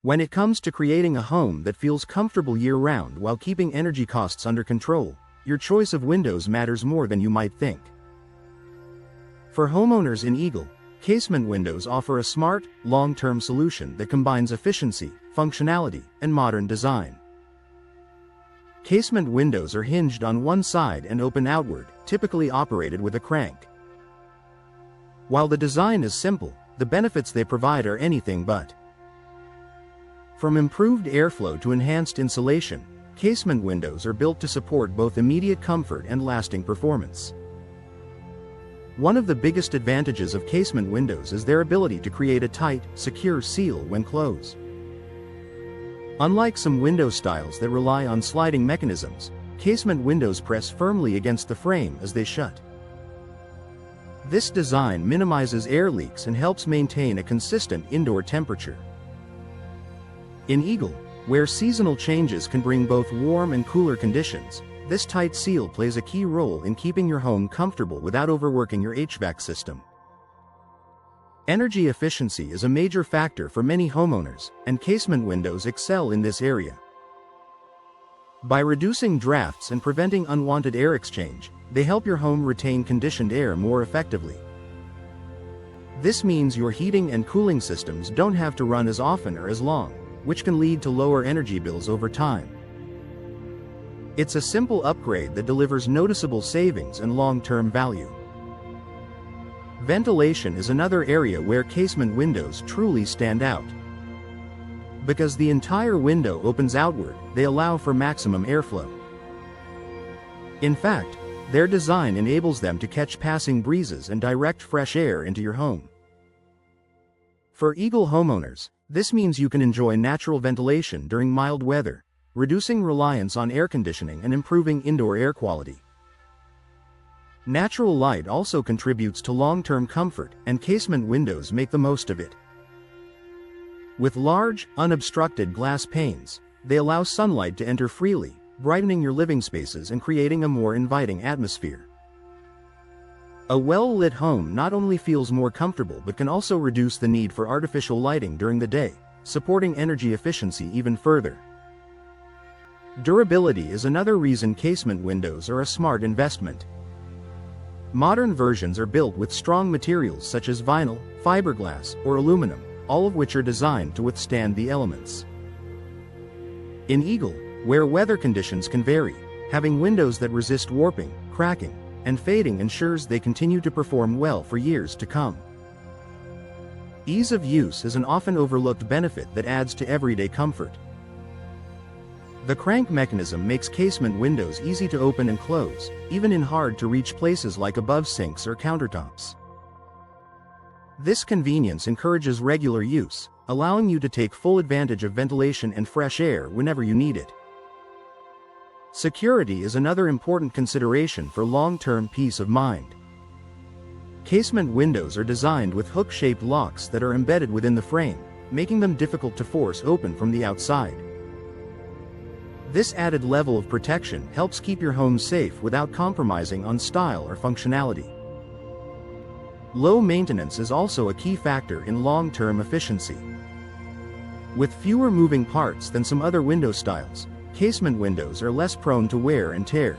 When it comes to creating a home that feels comfortable year-round while keeping energy costs under control, your choice of windows matters more than you might think. For homeowners in Eagle, Casement Windows offer a smart, long-term solution that combines efficiency, functionality, and modern design. Casement windows are hinged on one side and open outward, typically operated with a crank. While the design is simple, the benefits they provide are anything but. From improved airflow to enhanced insulation, casement windows are built to support both immediate comfort and lasting performance. One of the biggest advantages of casement windows is their ability to create a tight, secure seal when closed. Unlike some window styles that rely on sliding mechanisms, casement windows press firmly against the frame as they shut. This design minimizes air leaks and helps maintain a consistent indoor temperature. In Eagle, where seasonal changes can bring both warm and cooler conditions, this tight seal plays a key role in keeping your home comfortable without overworking your HVAC system. Energy efficiency is a major factor for many homeowners, and casement windows excel in this area. By reducing drafts and preventing unwanted air exchange, they help your home retain conditioned air more effectively. This means your heating and cooling systems don't have to run as often or as long, which can lead to lower energy bills over time. It's a simple upgrade that delivers noticeable savings and long-term value. Ventilation is another area where casement windows truly stand out. Because the entire window opens outward, they allow for maximum airflow. In fact, their design enables them to catch passing breezes and direct fresh air into your home. For Eagle homeowners, this means you can enjoy natural ventilation during mild weather, reducing reliance on air conditioning and improving indoor air quality. Natural light also contributes to long-term comfort, and casement windows make the most of it. With large, unobstructed glass panes, they allow sunlight to enter freely, brightening your living spaces and creating a more inviting atmosphere. A well-lit home not only feels more comfortable but can also reduce the need for artificial lighting during the day, supporting energy efficiency even further. Durability is another reason casement windows are a smart investment. Modern versions are built with strong materials such as vinyl, fiberglass, or aluminum, all of which are designed to withstand the elements. In Eagle, where weather conditions can vary, having windows that resist warping, cracking, and fading ensures they continue to perform well for years to come. Ease of use is an often overlooked benefit that adds to everyday comfort. The crank mechanism makes casement windows easy to open and close, even in hard-to-reach places like above sinks or countertops. This convenience encourages regular use, allowing you to take full advantage of ventilation and fresh air whenever you need it. Security is another important consideration for long-term peace of mind. Casement windows are designed with hook-shaped locks that are embedded within the frame, making them difficult to force open from the outside. This added level of protection helps keep your home safe without compromising on style or functionality. Low maintenance is also a key factor in long-term efficiency. With fewer moving parts than some other window styles, casement windows are less prone to wear and tear.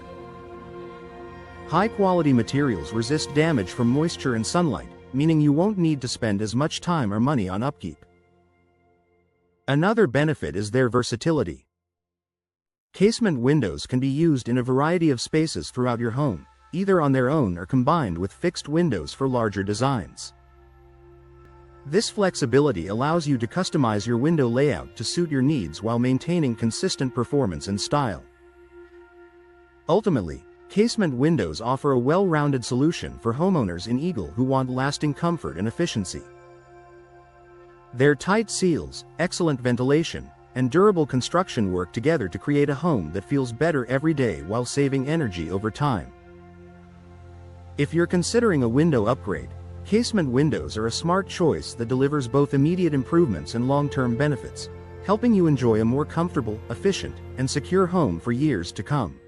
High-quality materials resist damage from moisture and sunlight, meaning you won't need to spend as much time or money on upkeep. Another benefit is their versatility. Casement windows can be used in a variety of spaces throughout your home, either on their own or combined with fixed windows for larger designs. This flexibility allows you to customize your window layout to suit your needs while maintaining consistent performance and style. Ultimately, casement windows offer a well-rounded solution for homeowners in Eagle who want lasting comfort and efficiency. Their tight seals, excellent ventilation, and durable construction work together to create a home that feels better every day while saving energy over time. If you're considering a window upgrade, casement windows are a smart choice that delivers both immediate improvements and long-term benefits, helping you enjoy a more comfortable, efficient, and secure home for years to come.